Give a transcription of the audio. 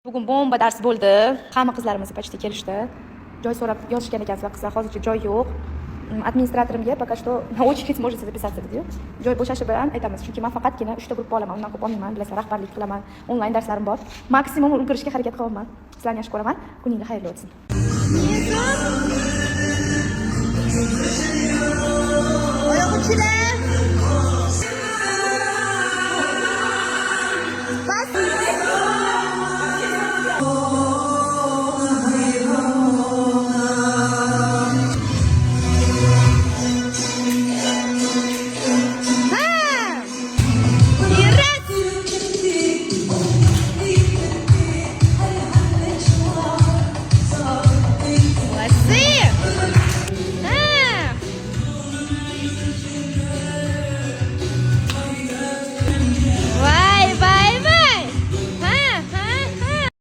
Bugun bomba dars bo'ldi. Hamma qizlarimiz почти kelishdi. Joy so'rab yozishgan ekansiz qizlar, hozircha joy yo'q. Administratorimga пока что на очередь сможете записаться dedi. Joy bo'shashi bilan aytamiz, chunki men faqatgina 3 ta gruppa olaman, undan ko'p olmayman. Bilasizlar, rahbarlik qilaman, onlayn darslarim bor. Maksimum ulgurishga harakat qilaman. Sizlarni yaxshi ko'raman. Kuningiz xayrli o'tsin. Oyoq uchilar.